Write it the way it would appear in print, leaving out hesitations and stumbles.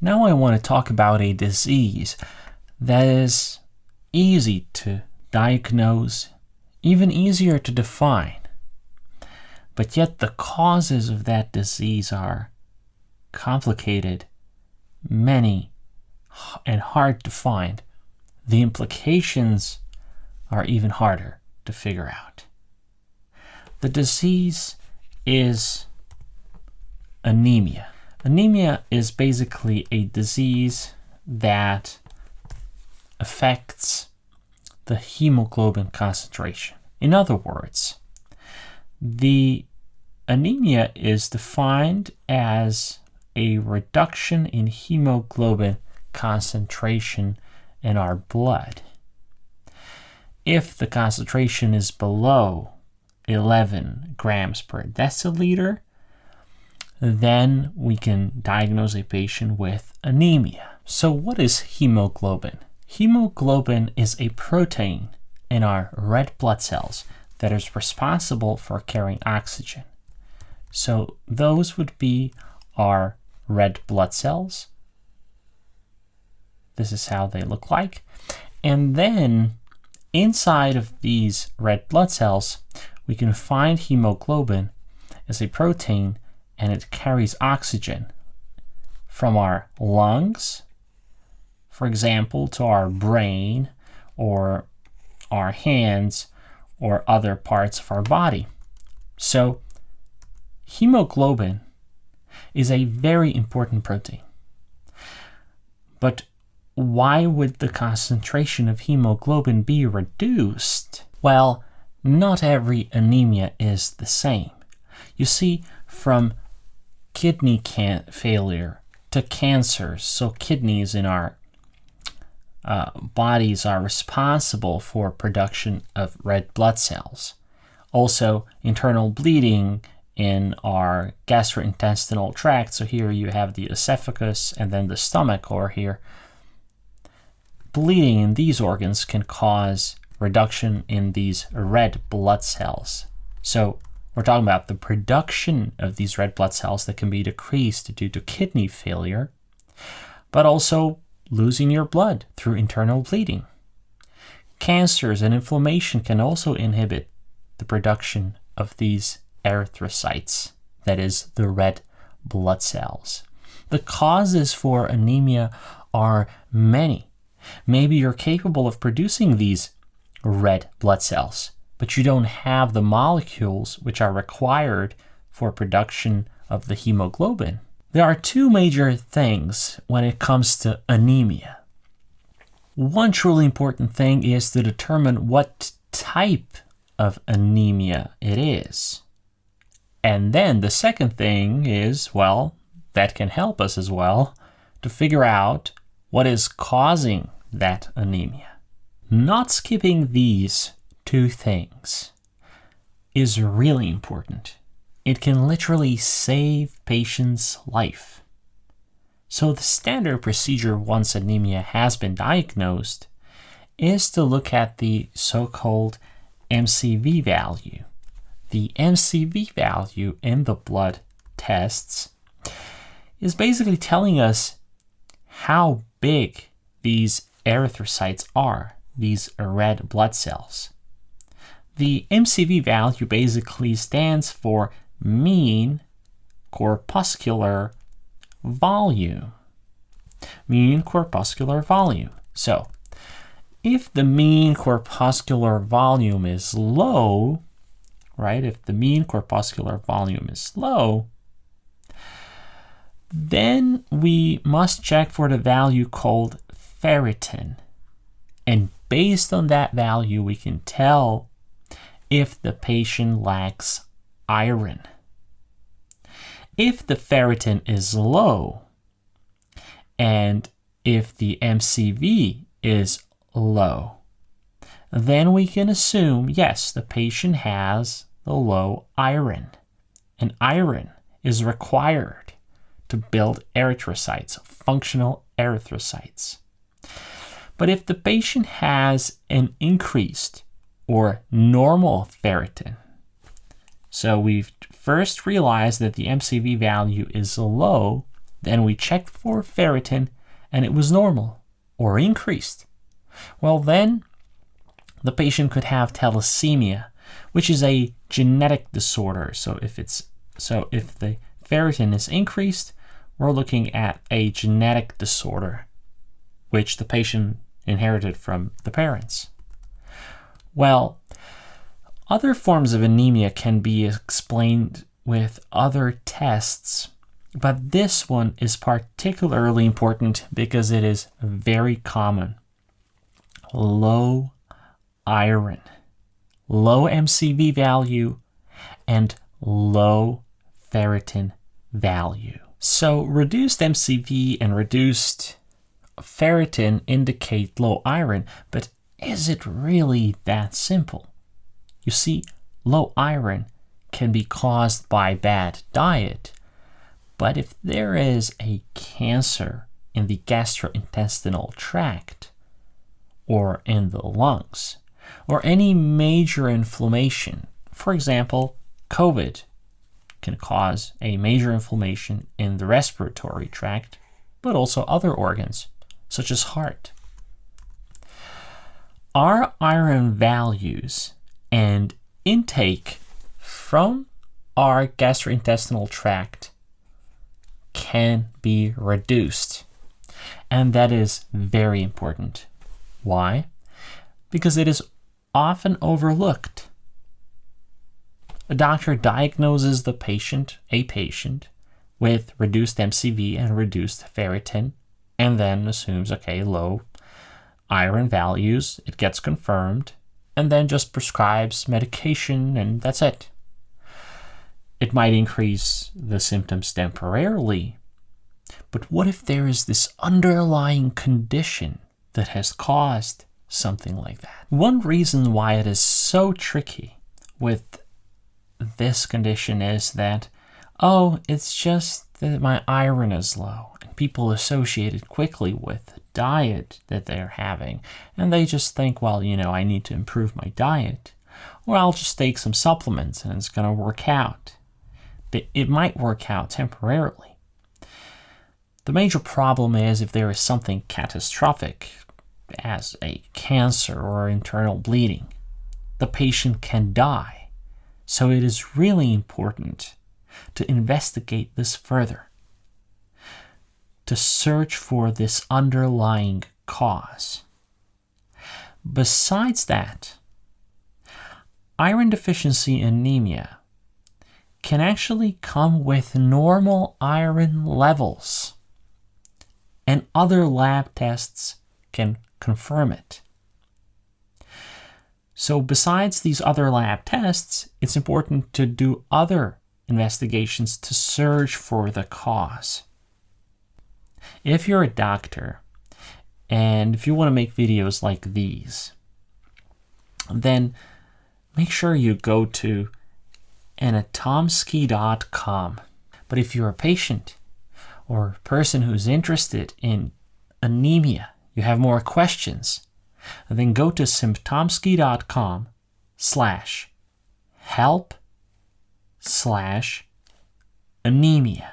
Now I want to talk about a disease that is easy to diagnose, even easier to define. But yet the causes of that disease are complicated, many, and hard to find. The implications are even harder to figure out. The disease is anemia. Anemia is basically a disease that affects the hemoglobin concentration. In other words, the anemia is defined as a reduction in hemoglobin concentration in our blood. If the concentration is below 11 grams per deciliter, then we can diagnose a patient with anemia. So what is hemoglobin? Hemoglobin is a protein in our red blood cells that is responsible for carrying oxygen. So those would be our red blood cells. This is how they look like. And then inside of these red blood cells, we can find hemoglobin as a protein, and it carries oxygen from our lungs, for example, to our brain or our hands or other parts of our body. So hemoglobin is a very important protein. But why would the concentration of hemoglobin be reduced? Well, not every anemia is the same. You see, from kidney failure to cancers, so kidneys in our bodies are responsible for production of red blood cells. Also, internal bleeding in our gastrointestinal tract. So here you have the esophagus and then the stomach over here. Bleeding in these organs can cause reduction in these red blood cells. So we're talking about the production of these red blood cells that can be decreased due to kidney failure, but also losing your blood through internal bleeding. Cancers and inflammation can also inhibit the production of these erythrocytes, that is, the red blood cells. The causes for anemia are many. Maybe you're capable of producing these red blood cells, but you don't have the molecules which are required for production of the hemoglobin. There are two major things when it comes to anemia. One truly important thing is to determine what type of anemia it is. And then the second thing is, well, that can help us as well to figure out what is causing that anemia. Not skipping these two things is really important. It can literally save patients' life. So the standard procedure once anemia has been diagnosed is to look at the so-called MCV value. The MCV value in the blood tests is basically telling us how big these erythrocytes are, these red blood cells. The MCV value basically stands for mean corpuscular volume. Mean corpuscular volume. So, if the mean corpuscular volume is low, right? If the mean corpuscular volume is low, then we must check for the value called ferritin. And based on that value, we can tell if the patient lacks iron. If the ferritin is low, and if the MCV is low, then we can assume, yes, the patient has the low iron. And iron is required to build erythrocytes, functional erythrocytes. But if the patient has an increased or normal ferritin, so we've first realized that the MCV value is low, Then we checked for ferritin and it was normal or increased. Well, then the patient could have thalassemia, which is a genetic disorder. So if the ferritin is increased, we're looking at a genetic disorder, which the patient inherited from the parents. Well, other forms of anemia can be explained with other tests, but this one is particularly important because it is very common. Low iron, low MCV value, and low ferritin value. So reduced MCV and reduced ferritin indicate low iron, but is it really that simple? You see, low iron can be caused by bad diet, but if there is a cancer in the gastrointestinal tract or in the lungs, or any major inflammation, for example, COVID can cause a major inflammation in the respiratory tract, but also other organs, such as heart. Our iron values and intake from our gastrointestinal tract can be reduced. And that is very important. Why? Because it is often overlooked. A doctor diagnoses a patient with reduced MCV and reduced ferritin, and then assumes, okay, low iron values, it gets confirmed, and then just prescribes medication, and that's it. It might increase the symptoms temporarily, but what if there is this underlying condition that has caused something like that? One reason why it is so tricky with this condition is that, it's just that my iron is low, and people associate it quickly with the diet that they're having, and they just think, I need to improve my diet, or I'll just take some supplements and it's going to work out. It might work out temporarily. The major problem is if there is something catastrophic, as a cancer or internal bleeding, the patient can die. So it is really important to investigate this further, to search for this underlying cause. Besides that, iron deficiency anemia can actually come with normal iron levels, and other lab tests can confirm it. So besides these other lab tests, it's important to do other investigations to search for the cause. If you're a doctor and if you want to make videos like these, then make sure you go to Symptomsky.com. But if you're a patient or a person who's interested in anemia, you have more questions, then go to Symptomsky.com/help/anemia.